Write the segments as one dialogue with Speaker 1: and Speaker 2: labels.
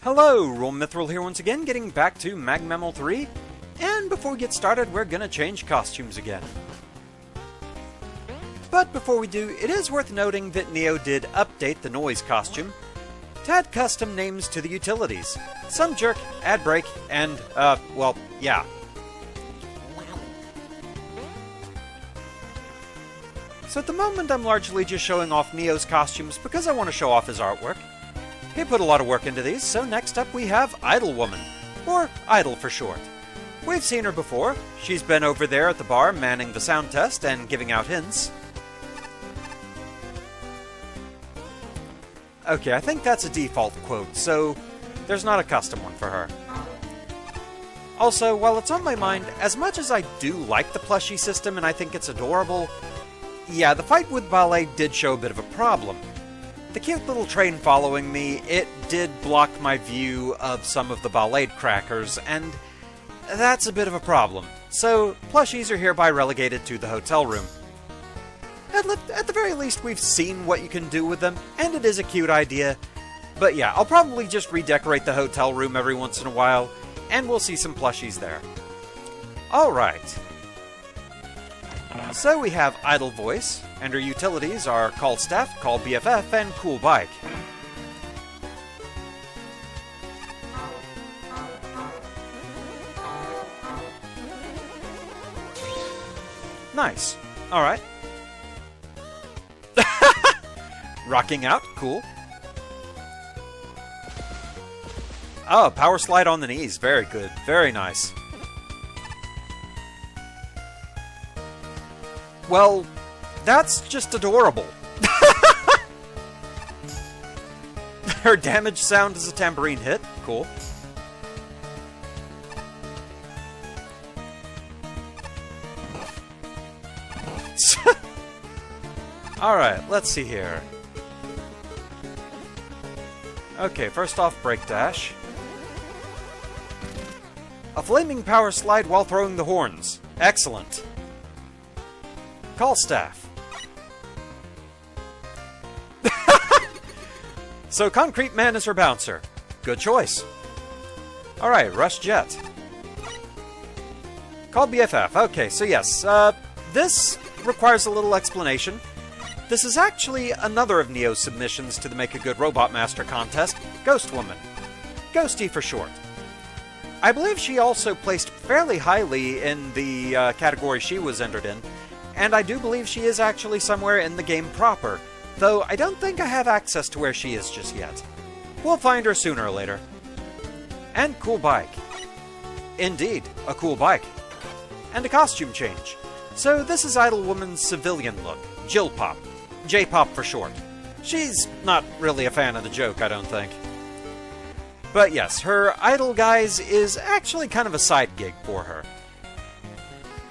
Speaker 1: Hello, RoahmMythril here once again, getting back to RoahmMythrill 3, and before we get started, we're gonna change costumes again. But before we do, it is worth noting that Neo did update the noise costume to add custom names to the utilities. Some jerk, ad break, and, well, yeah. So at the moment, I'm largely just showing off Neo's costumes because I want to show off his artwork. He put a lot of work into these, so next up we have Idle Woman, or Idle for short. We've seen her before. She's been over there at the bar manning the sound test and giving out hints. Okay, I think that's a default quote, so there's not a custom one for her. Also, while it's on my mind, as much as I do like the plushie system and I think it's adorable, yeah, the fight with Wily did show a bit of a problem. The cute little train following me, it did block my view of some of the ballet crackers, and that's a bit of a problem. So, plushies are hereby relegated to the hotel room. At the very least, we've seen what you can do with them, and it is a cute idea. But yeah, I'll probably just redecorate the hotel room every once in a while, and we'll see some plushies there. Alright. So we have Idle Voice, and her utilities are Call Staff, Call BFF, and Cool Bike. Nice. Alright. Rocking out, cool. Oh, power slide on the knees, very good, very nice. Well, that's just adorable. Her damage sound is a tambourine hit. Cool. Alright, let's see here. Okay, first off, break dash. A flaming power slide while throwing the horns. Excellent. Call Staff. So Concrete Man is her bouncer. Good choice. Alright, Rush Jet. Call BFF. Okay, so yes, this requires a little explanation. This is actually another of Neo's submissions to the Make a Good Robot Master contest, Ghost Woman. Ghosty for short. I believe she also placed fairly highly in the category she was entered in, and I do believe she is actually somewhere in the game proper, though I don't think I have access to where she is just yet. We'll find her sooner or later. And Cool Bike. Indeed, a cool bike. And a costume change. So this is Idle Woman's civilian look, Jill Pop. J-Pop for short. She's not really a fan of the joke, I don't think. But yes, her Idle Guise is actually kind of a side gig for her.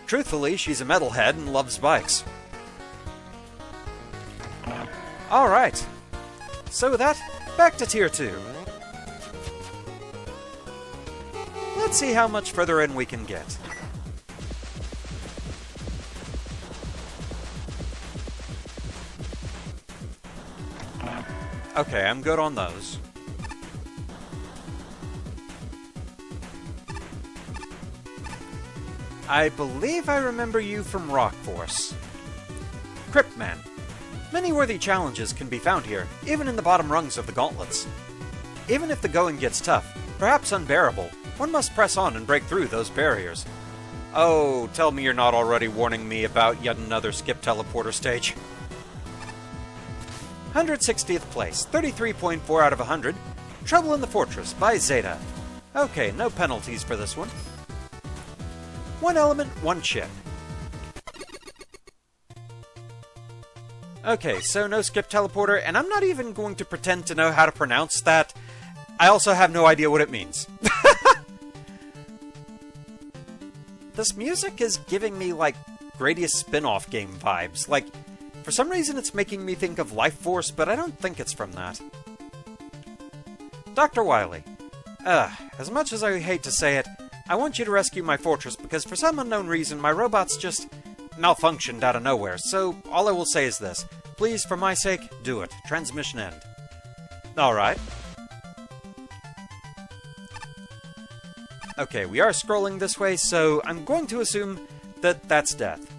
Speaker 1: Truthfully, she's a metalhead and loves bikes. Alright. So with that, back to Tier 2. Let's see how much further in we can get. Okay, I'm good on those. I believe I remember you from Rock Force. Cryptman. Many worthy challenges can be found here, even in the bottom rungs of the gauntlets. Even if the going gets tough, perhaps unbearable, one must press on and break through those barriers. Oh, tell me you're not already warning me about yet another skip teleporter stage. 160th place, 33.4 out of 100. Trouble in the Fortress by Zeta. Okay, no penalties for this one. One element, one chip. Okay, so no skip teleporter, and I'm not even going to pretend to know how to pronounce that. I also have no idea what it means. This music is giving me, like, Gradius spin-off game vibes. Like, for some reason it's making me think of Life Force, but I don't think it's from that. Dr. Wily. As much as I hate to say it, I want you to rescue my fortress because for some unknown reason my robots just malfunctioned out of nowhere, so all I will say is this. Please, for my sake, do it. Transmission end. Alright. Okay, we are scrolling this way, so I'm going to assume that that's death.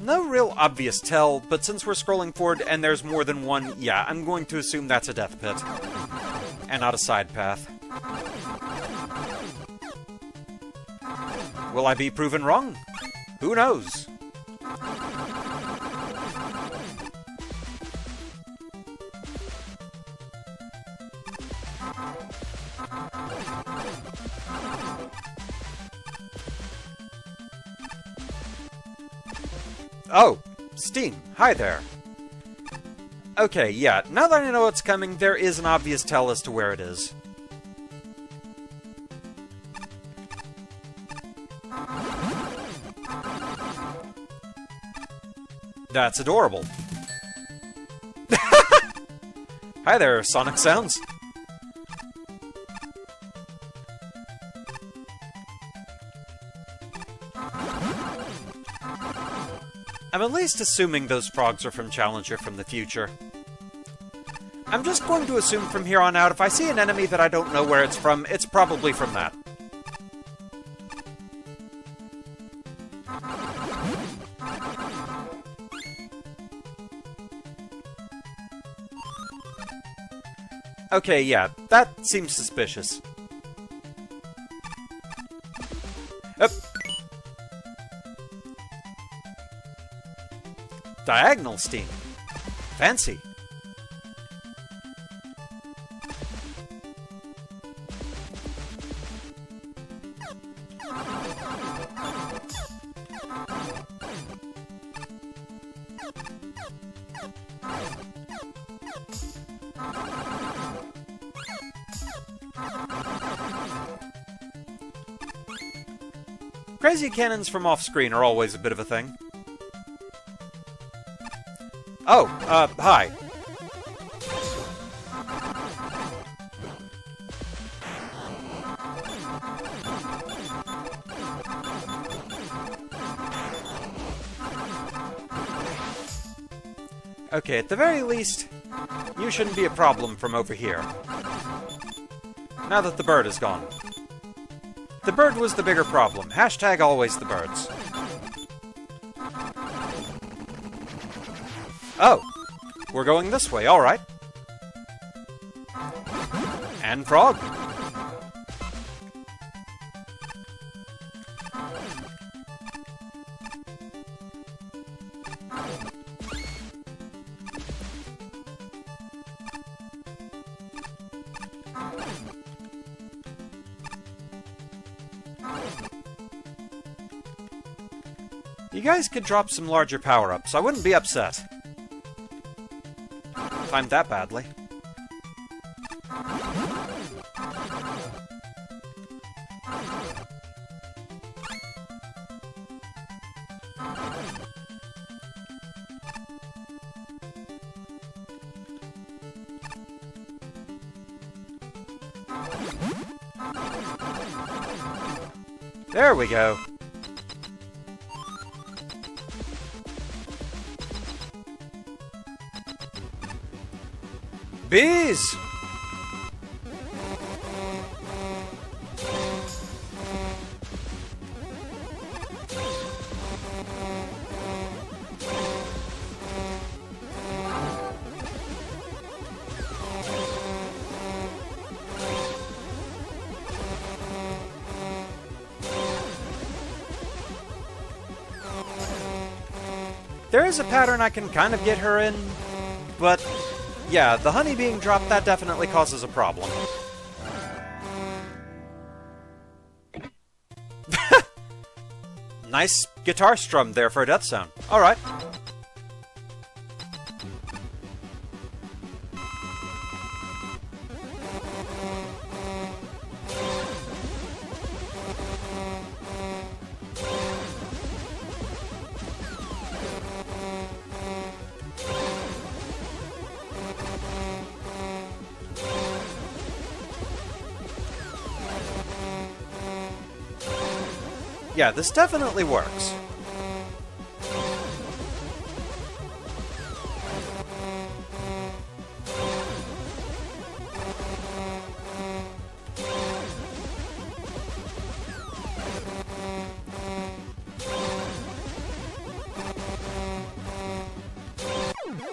Speaker 1: No real obvious tell, but since we're scrolling forward and there's more than one, yeah, I'm going to assume that's a death pit. And not a side path. Will I be proven wrong? Who knows? Oh, Steam. Hi there. Okay, yeah, now that I know what's coming, there is an obvious tell as to where it is. That's adorable. Hi there, Sonic Sounds. I'm at least assuming those frogs are from Challenger from the future. I'm just going to assume from here on out, if I see an enemy that I don't know where it's from, it's probably from that. Okay, yeah, that seems suspicious. Up. Diagonal steam. Fancy. Crazy cannons from off-screen are always a bit of a thing. Oh, hi. Okay, at the very least, you shouldn't be a problem from over here. Now that the bird is gone. The bird was the bigger problem. Hashtag always the birds. Oh, we're going this way, alright. And frog. You guys could drop some larger power-ups. I wouldn't be upset. Timed that badly. There we go. Bees! There is a pattern I can kind of get her in, but yeah, the honey being dropped, that definitely causes a problem. Nice guitar strum there for a death sound. Alright. Yeah, this definitely works.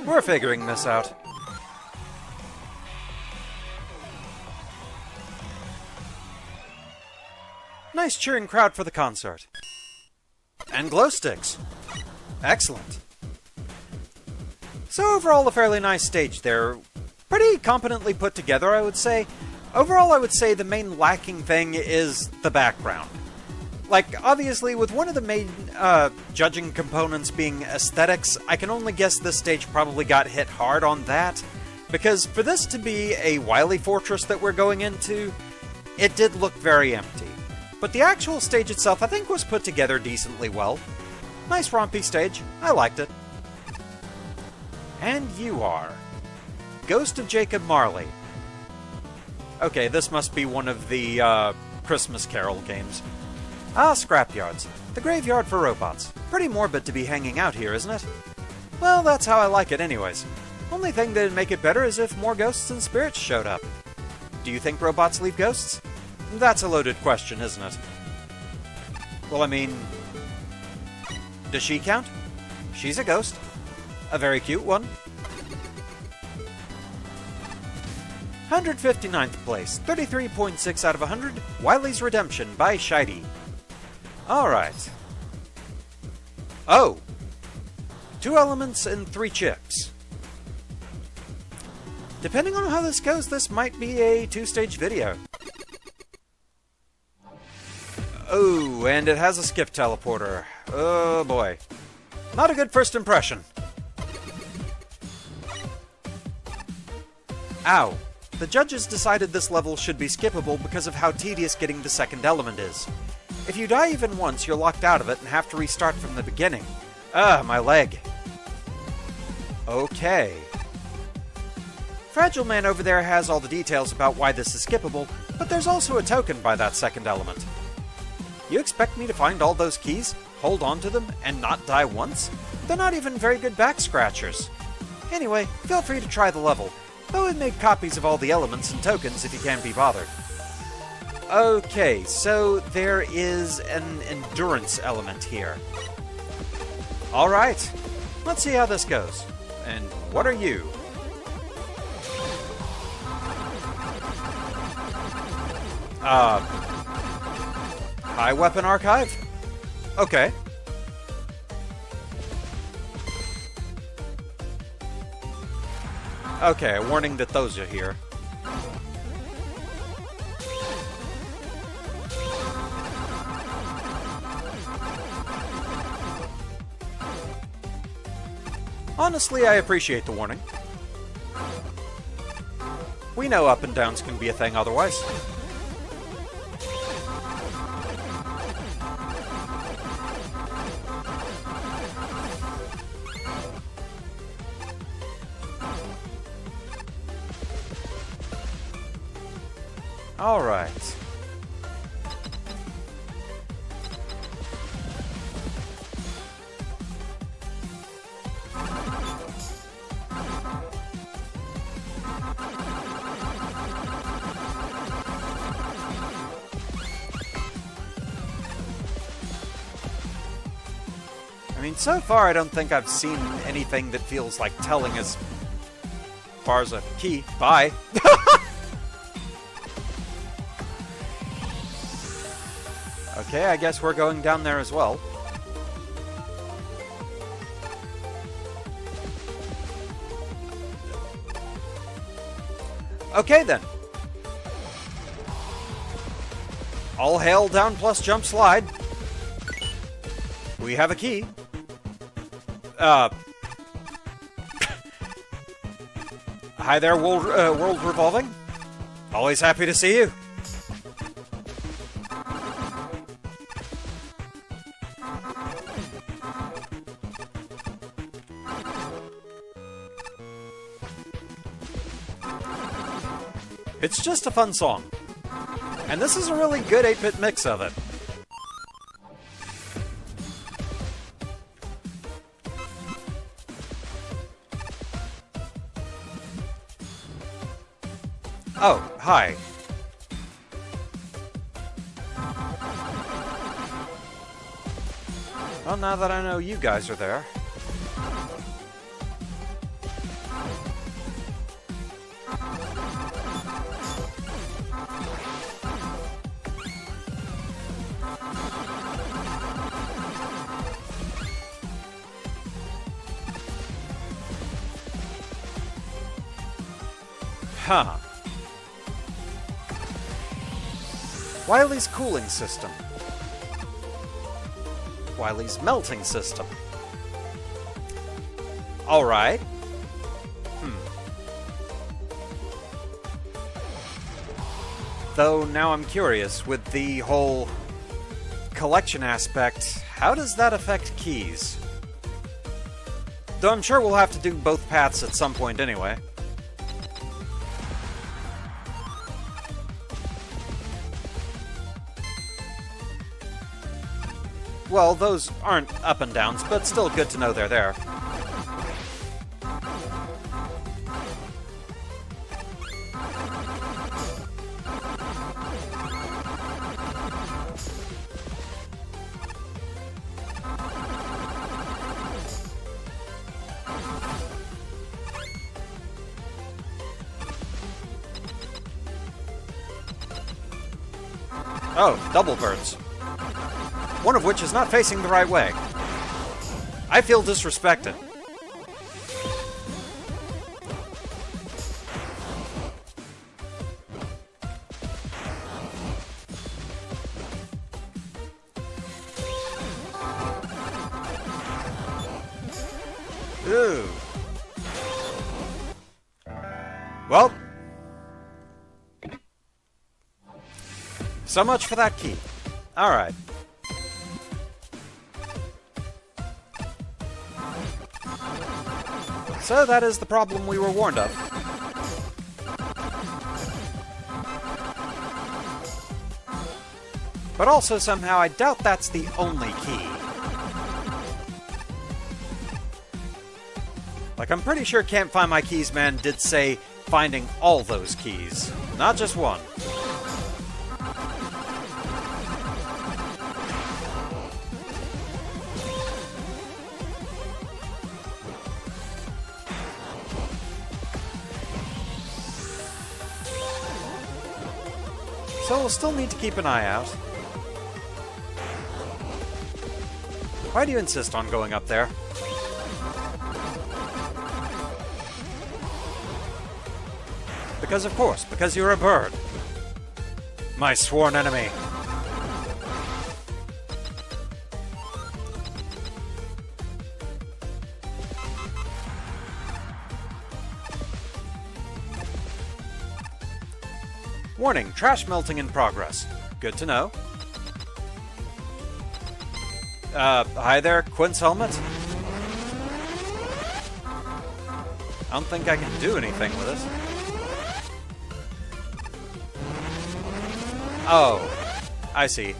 Speaker 1: We're figuring this out. Nice cheering crowd for the concert. And glow sticks. Excellent. So overall, a fairly nice stage there. Pretty competently put together, I would say. Overall, I would say the main lacking thing is the background. Like, obviously, with one of the main judging components being aesthetics, I can only guess this stage probably got hit hard on that. Because for this to be a Wily fortress that we're going into, it did look very empty. But the actual stage itself, I think, was put together decently well. Nice rompy stage. I liked it. And you are Ghost of Jacob Marley. Okay, this must be one of the Christmas Carol games. Ah, scrapyards. The graveyard for robots. Pretty morbid to be hanging out here, isn't it? Well, that's how I like it anyways. Only thing that'd make it better is if more ghosts and spirits showed up. Do you think robots leave ghosts? That's a loaded question, isn't it? Well, I mean... does she count? She's a ghost. A very cute one. 159th place, 33.6 out of 100, Wily's Redemption by Shidey. Alright. Oh! 2 elements and 3 chips. Depending on how this goes, this might be a 2-stage video. Oh, and it has a skip teleporter. Oh boy. Not a good first impression. Ow. The judges decided this level should be skippable because of how tedious getting the second element is. If you die even once, you're locked out of it and have to restart from the beginning. Ugh, my leg. Okay. Fragile Man over there has all the details about why this is skippable, but there's also a token by that second element. You expect me to find all those keys, hold on to them, and not die once? They're not even very good back scratchers. Anyway, feel free to try the level. Though it made copies of all the elements and tokens if you can't be bothered. Okay, so there is an endurance element here. Alright, let's see how this goes. And what are you? High Weapon Archive? Okay. Okay, a warning that those are here. Honestly, I appreciate the warning. We know up and downs can be a thing otherwise. Alright. I mean, so far I don't think I've seen anything that feels like telling as far as a key. Bye. Okay, I guess we're going down there as well. Okay then. All hail down plus jump slide. We have a key. Hi there, World Revolving. Always happy to see you. It's just a fun song. And this is a really good 8-bit mix of it. Oh, hi. Well, now that I know you guys are there. Huh. Wily's cooling system. Wily's melting system. Alright. Though now I'm curious, with the whole collection aspect, how does that affect keys? Though I'm sure we'll have to do both paths at some point anyway. Well, those aren't up and downs, but still good to know they're there. Oh, double birds. One of which is not facing the right way. I feel disrespected. Ooh. Well. So much for that key. Alright. So that is the problem we were warned of. But also somehow I doubt that's the only key. Like, I'm pretty sure Can't Find My Keys Man did say finding all those keys, not just one. So we'll still need to keep an eye out. Why do you insist on going up there? Because of course, because you're a bird. My sworn enemy. Warning, trash melting in progress. Good to know. Hi there, Quint's helmet? I don't think I can do anything with this. Oh, I see.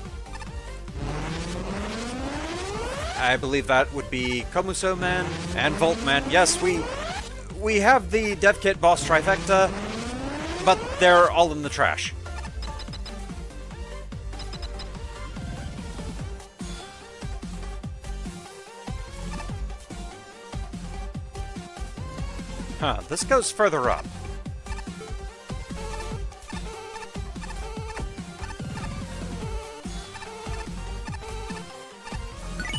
Speaker 1: I believe that would be Komuso Man and Volt Man. Yes, we have the dev kit boss trifecta, but they're all in the trash. Huh, this goes further up.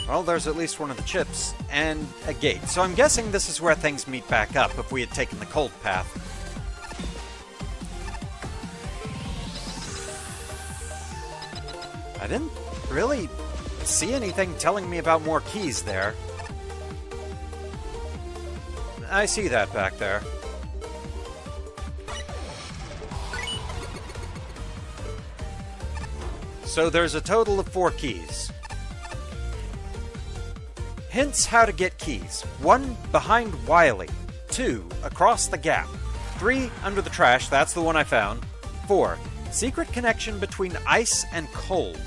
Speaker 1: Well, there's at least one of the chips, and a gate. So I'm guessing this is where things meet back up if we had taken the cold path. I didn't really see anything telling me about more keys there. I see that back there. So there's a total of 4 keys. Hints how to get keys. 1, behind Wily. 2, across the gap. 3, under the trash, that's the one I found. 4, secret connection between ice and cold.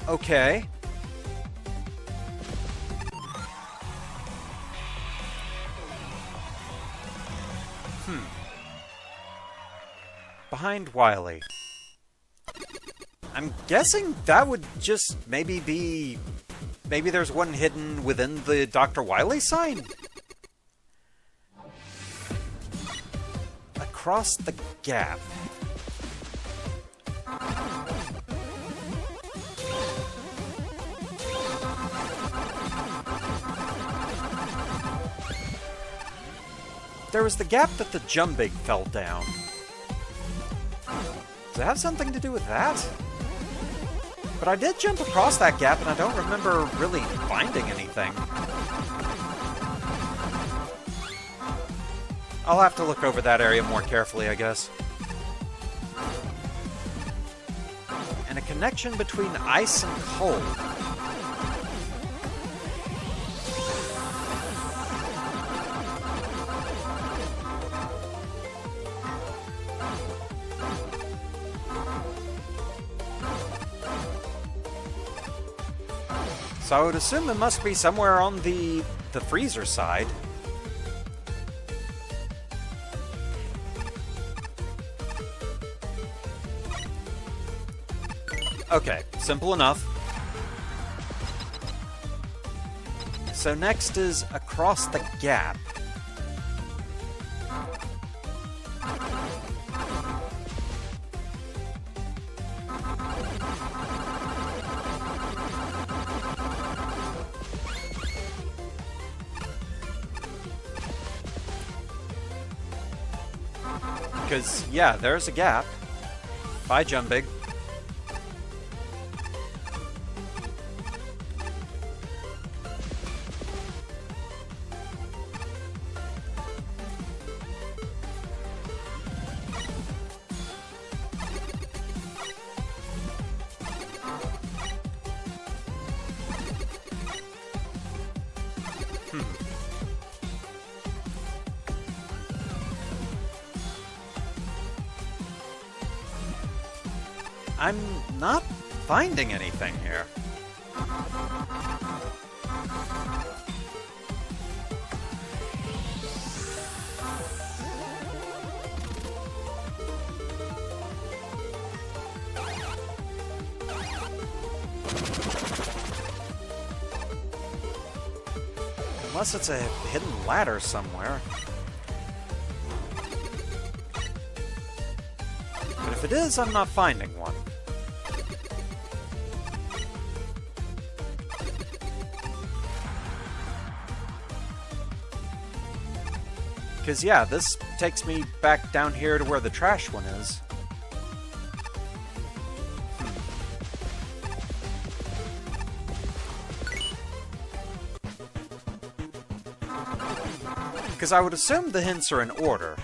Speaker 1: Okay. Behind Wily. I'm guessing that would just maybe be... Maybe there's one hidden within the Dr. Wily sign? across the gap. There was the gap that the Jumbig fell down. Does it have something to do with that? But I did jump across that gap, and I don't remember really finding anything. I'll have to look over that area more carefully, I guess. And a connection between ice and cold. So I would assume it must be somewhere on the freezer side. Okay, simple enough. So next is across the gap. Because, yeah, there's a gap. Bye, Jumbig. I'm not finding anything here. Unless it's a hidden ladder somewhere. But if it is, I'm not finding one. Because, yeah, this takes me back down here to where the trash one is. Because I would assume the hints are in order.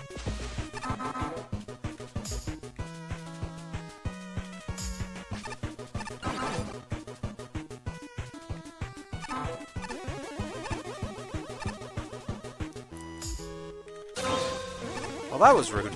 Speaker 1: Well, that was rude.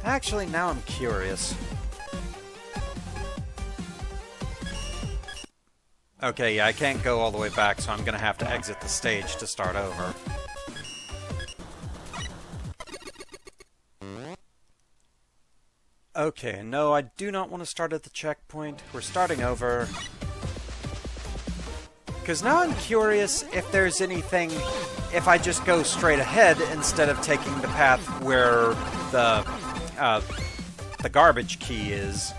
Speaker 1: Actually, now I'm curious. Okay, yeah, I can't go all the way back, so I'm gonna have to exit the stage to start over. Okay, no, I do not want to start at the checkpoint. We're starting over. Because now I'm curious if there's anything if I just go straight ahead instead of taking the path where the garbage key is.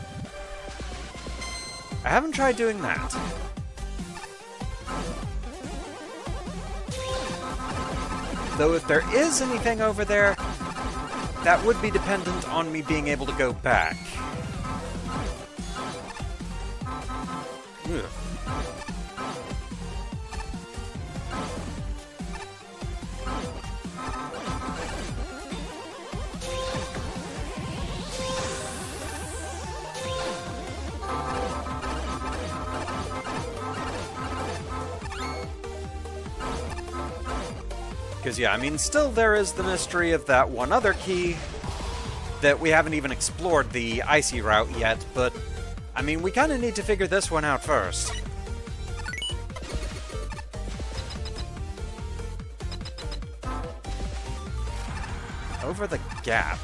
Speaker 1: I haven't tried doing that. Though if there is anything over there, that would be dependent on me being able to go back. Ugh. Because, yeah, I mean, still there is the mystery of that one other key. that we haven't even explored the icy route yet, but I mean, we kind of need to figure this one out first. Over the gap.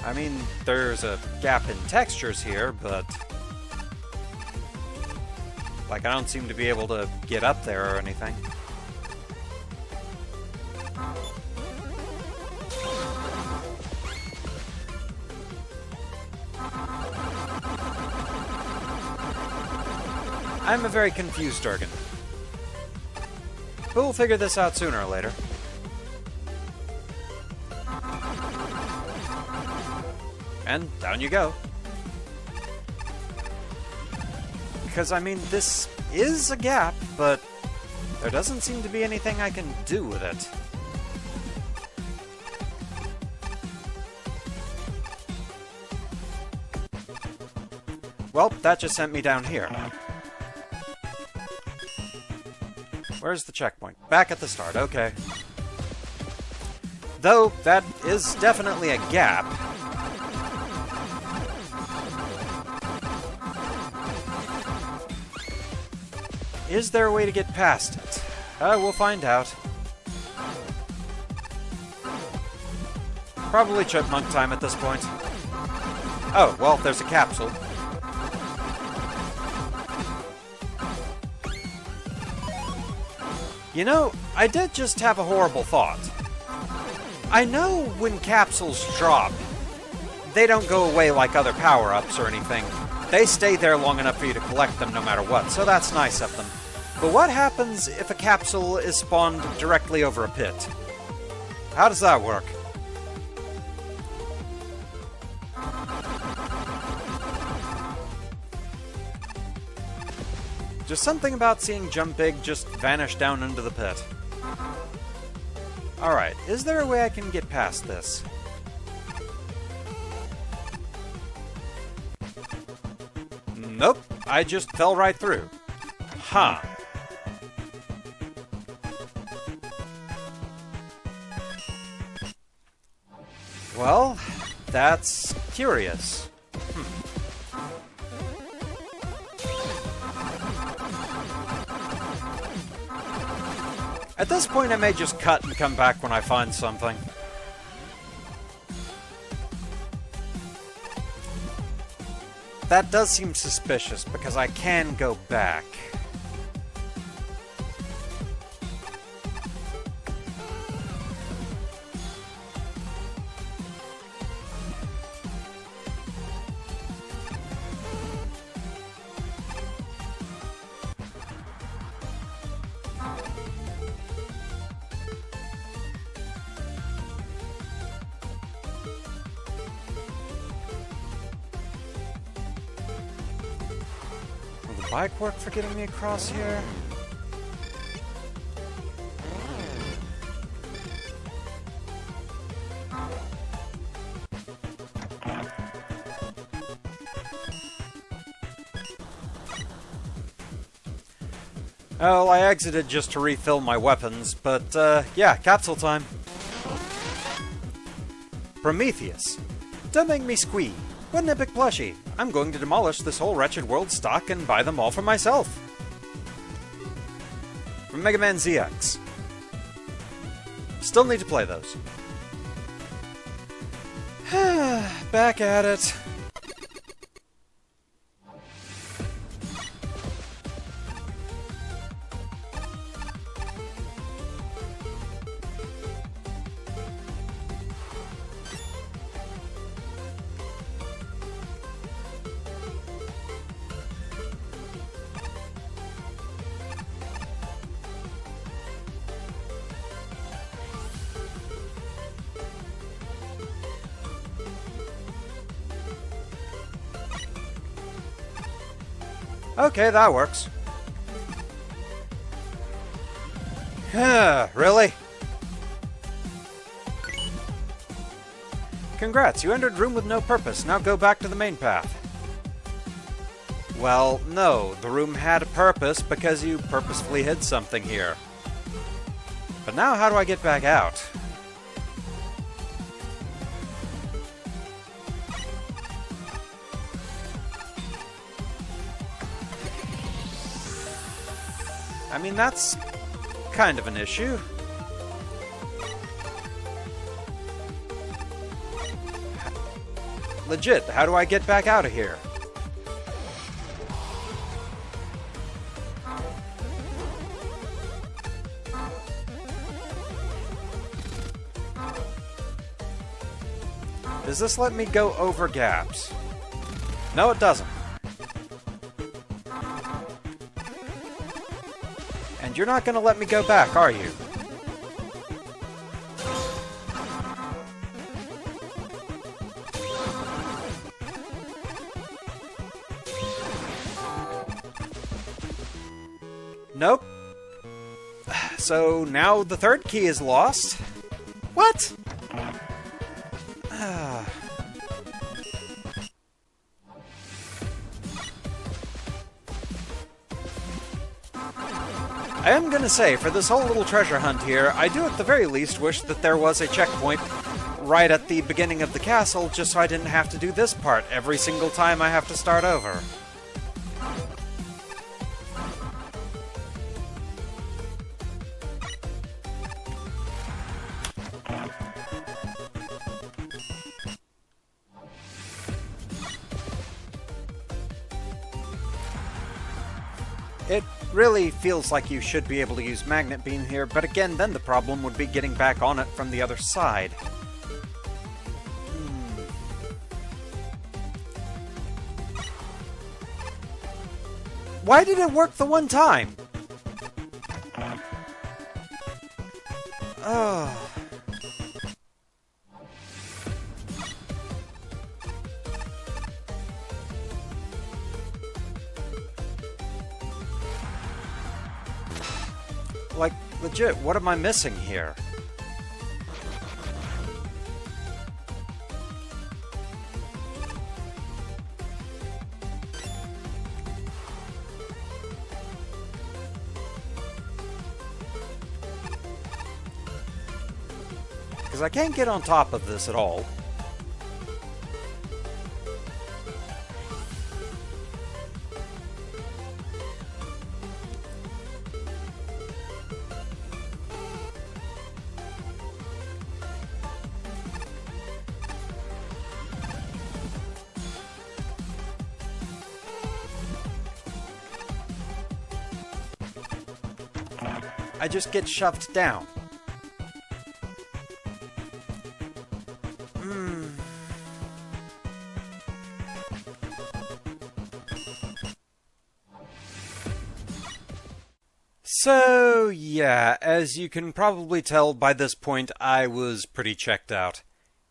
Speaker 1: I mean, there's a gap in textures here, but like, I don't seem to be able to get up there or anything. I'm a very confused Durgan. But we'll figure this out sooner or later. And down you go. Because, I mean, this is a gap, but there doesn't seem to be anything I can do with it. Well, that just sent me down here. Where's the checkpoint? Back at the start, okay. Though, that is definitely a gap. Is there a way to get past it? We'll find out. Probably chipmunk time at this point. Oh, well, there's a capsule. You know, I did just have a horrible thought. I know when capsules drop, they don't go away like other power-ups or anything. They stay there long enough for you to collect them no matter what, so that's nice of them. But what happens if a capsule is spawned directly over a pit? How does that work? Just something about seeing Jumpig just vanish down into the pit. Alright, is there a way I can get past this? Nope, I just fell right through. Huh. Well, that's curious. At this point, I may just cut and come back when I find something. That does seem suspicious, because I can go back. Bike work for getting me across here? Well, I exited just to refill my weapons, but, yeah, capsule time. Prometheus. Don't make me squee. What an epic plushie. I'm going to demolish this whole wretched world stock and buy them all for myself. From Mega Man ZX. Still need to play those. Back at it. Okay, that works. Really? Congrats, you entered room with no purpose. Now go back to the main path. Well, no, the room had a purpose because you purposefully hid something here. But now how do I get back out? I mean, that's kind of an issue. Legit, how do I get back out of here? Does this let me go over gaps? No, it doesn't. And you're not going to let me go back, are you? Nope. So now the third key is lost? What? I am gonna say, for this whole little treasure hunt here, I do at the very least wish that there was a checkpoint right at the beginning of the castle, just so I didn't have to do this part every single time I have to start over. It really feels like you should be able to use Magnet Beam here, but again, then the problem would be getting back on it from the other side. Why did it work the one time? Oh. Like, legit, what am I missing here? Because I can't get on top of this at all. I just get shoved down. So, yeah, as you can probably tell by this point, I was pretty checked out.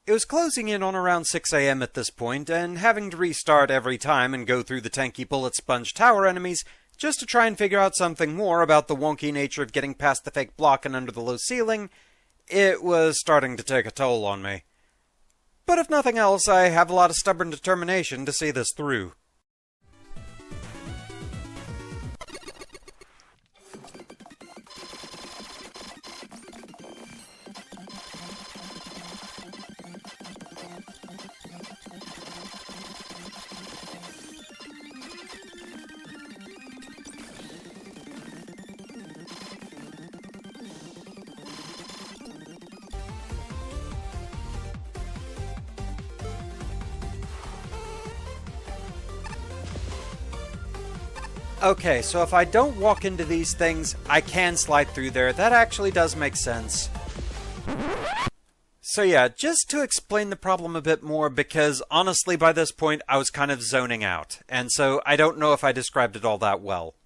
Speaker 1: It was closing in on around 6 AM at this point, and having to restart every time and go through the tanky bullet sponge tower enemies just to try and figure out something more about the wonky nature of getting past the fake block and under the low ceiling, it was starting to take a toll on me. But if nothing else, I have a lot of stubborn determination to see this through. Okay, so if I don't walk into these things, I can slide through there. That actually does make sense. So yeah, just to explain the problem a bit more, because honestly by this point I was kind of zoning out, and so I don't know if I described it all that well.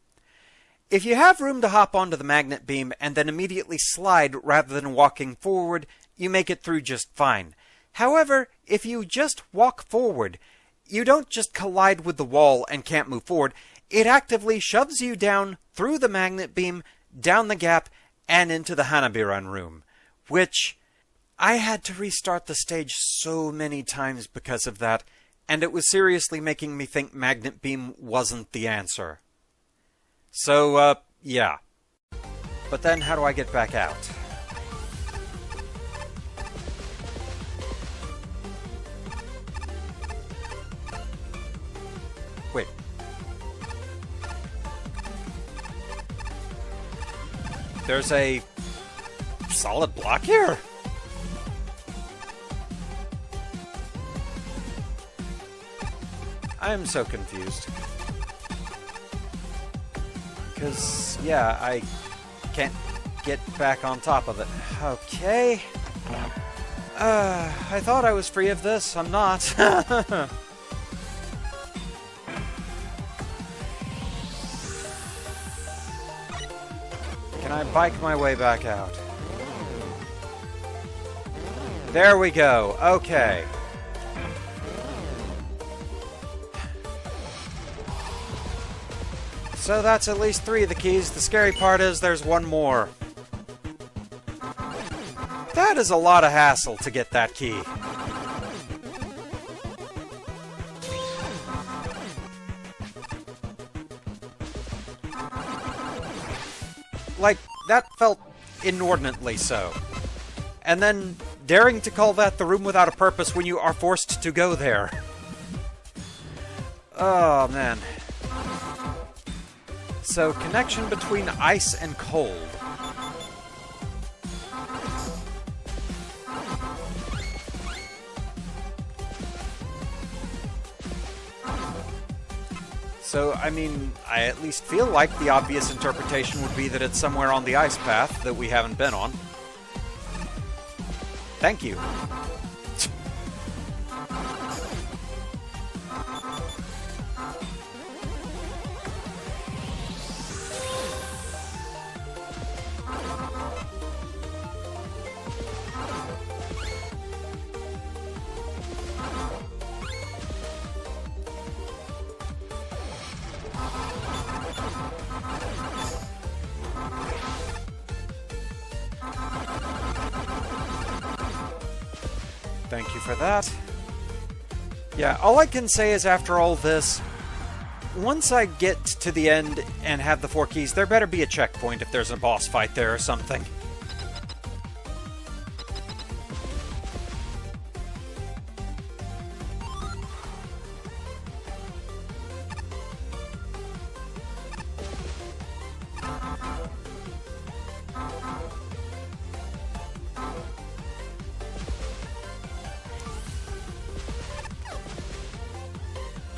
Speaker 1: If you have room to hop onto the magnet beam and then immediately slide rather than walking forward, you make it through just fine. However, if you just walk forward, you don't just collide with the wall and can't move forward. It actively shoves you down through the magnet beam, down the gap, and into the Hanabiran room, which I had to restart the stage so many times because of that, and it was seriously making me think magnet beam wasn't the answer. So, yeah. But then how do I get back out? Wait. there's a solid block here? I am so confused. Because, yeah, I can't get back on top of it. Okay. I thought I was free of this. I'm not. Can I bike my way back out? There we go. Okay. So that's at least 3 of the keys. The scary part is there's one more. That is a lot of hassle to get that key. Like, that felt inordinately so. And then daring to call that the room without a purpose when you are forced to go there. Oh, man. So, connection between ice and cold. So, I mean, I at least feel like the obvious interpretation would be that it's somewhere on the ice path that we haven't been on. Thank you. Thank you for that. Yeah, all I can say is after all this, once I get to the end and have the 4 keys, there better be a checkpoint if there's a boss fight there or something.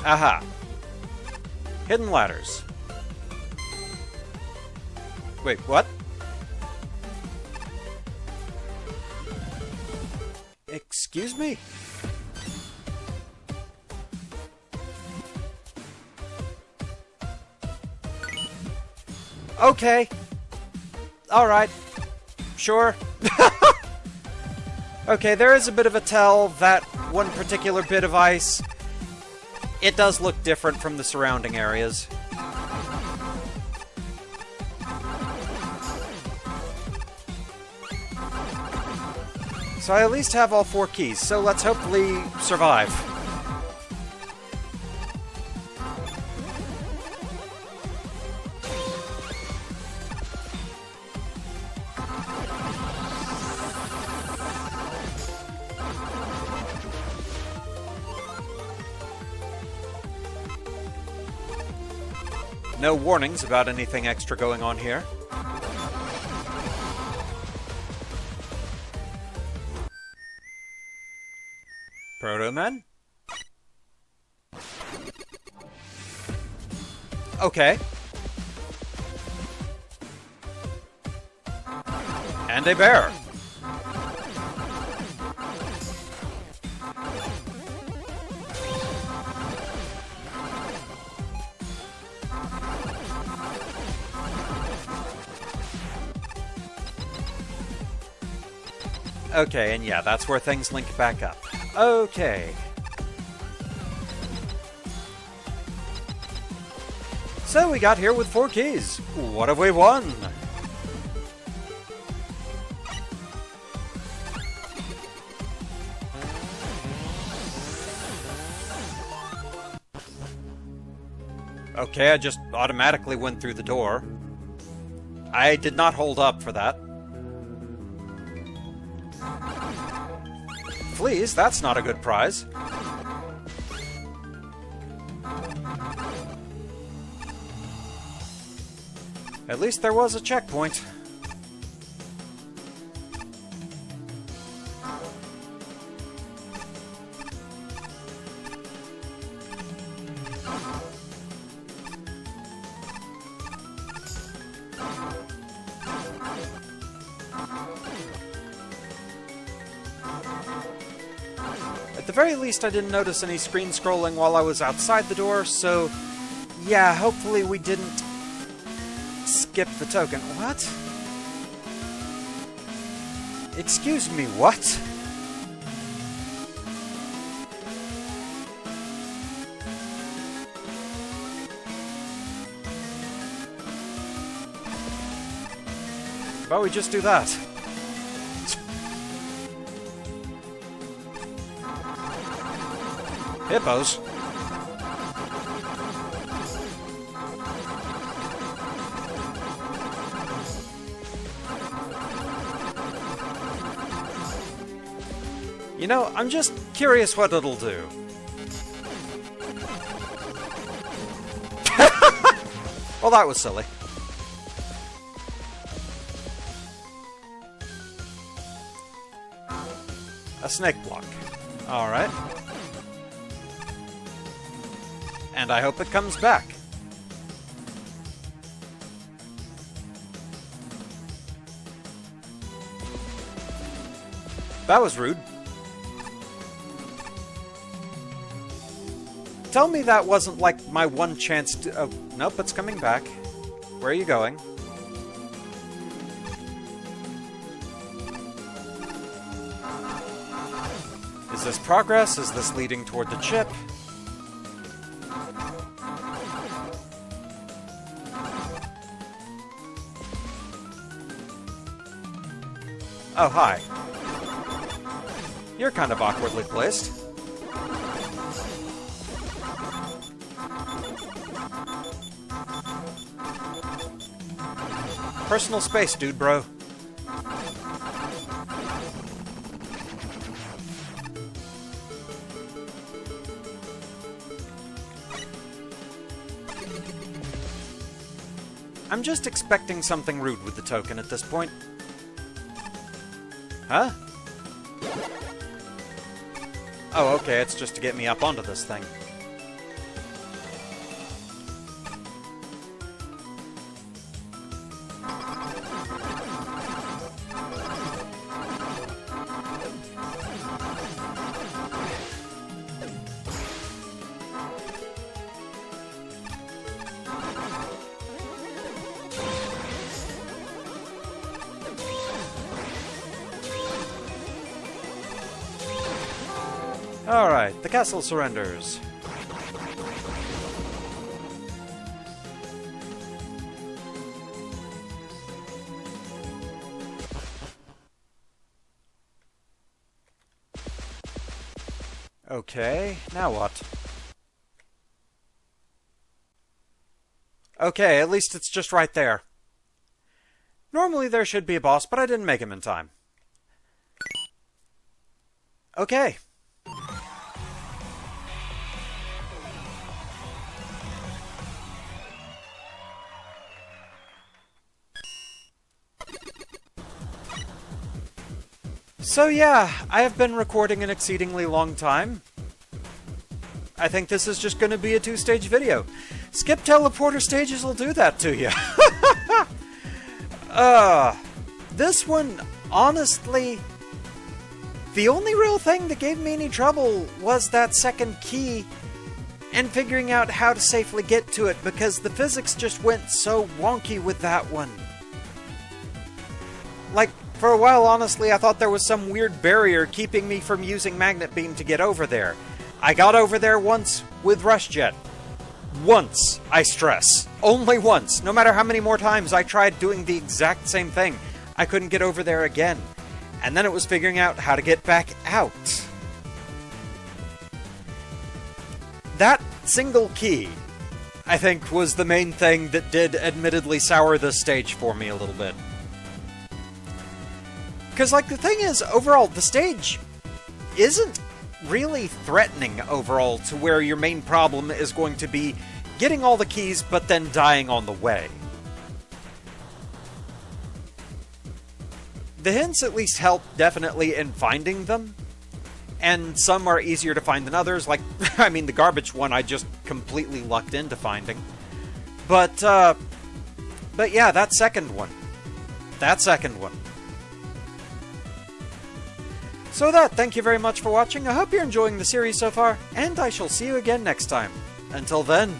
Speaker 1: Aha. Hidden ladders. Wait, what? Excuse me? Okay. Alright. Sure. Okay, there is a bit of a tell that one particular bit of ice, it does look different from the surrounding areas. So I at least have all 4 keys, so let's hopefully survive. No warnings about anything extra going on here. Proto-Men? Okay. And a bear. Okay, and yeah, that's where things link back up. Okay. So we got here with 4 keys. What have we won? Okay, I just automatically went through the door. I did not hold up for that. Please, that's not a good prize. At least there was a checkpoint. At the very least, I didn't notice any screen scrolling while I was outside the door, so yeah, hopefully we didn't skip the token. What? Excuse me, what? Why don't we just do that? Hippos? You know, I'm just curious what it'll do. Well, that was silly. A snake block. Alright. And I hope it comes back. That was rude. Tell me that wasn't like my one chance to... Oh, nope, it's coming back. Where are you going? Is this progress? Is this leading toward the chip? Oh, hi. You're kind of awkwardly placed. Personal space, dude, bro. I'm just expecting something rude with the token at this point. Huh? Oh, okay, it's just to get me up onto this thing. Alright, the castle surrenders. Okay, now what? Okay, at least it's just right there. Normally there should be a boss, but I didn't make him in time. Okay. So yeah, I have been recording an exceedingly long time. I think this is just going to be a two-stage video. Skip teleporter stages will do that to you. This one, honestly, the only real thing that gave me any trouble was that second key and figuring out how to safely get to it, because the physics just went so wonky with that one. Like, for a while, honestly, I thought there was some weird barrier keeping me from using Magnet Beam to get over there. I got over there once with Rush Jet. Once, I stress. Only once. No matter how many more times I tried doing the exact same thing, I couldn't get over there again. And then it was figuring out how to get back out. That single key, I think, was the main thing that did admittedly sour this stage for me a little bit. Because, like, the thing is, overall, the stage isn't really threatening overall to where your main problem is going to be getting all the keys but then dying on the way. The hints at least help definitely in finding them, and some are easier to find than others, like, I mean, the garbage one I just completely lucked into finding. But yeah, that second one. So with that, thank you very much for watching. I hope you're enjoying the series so far, and I shall see you again next time. Until then,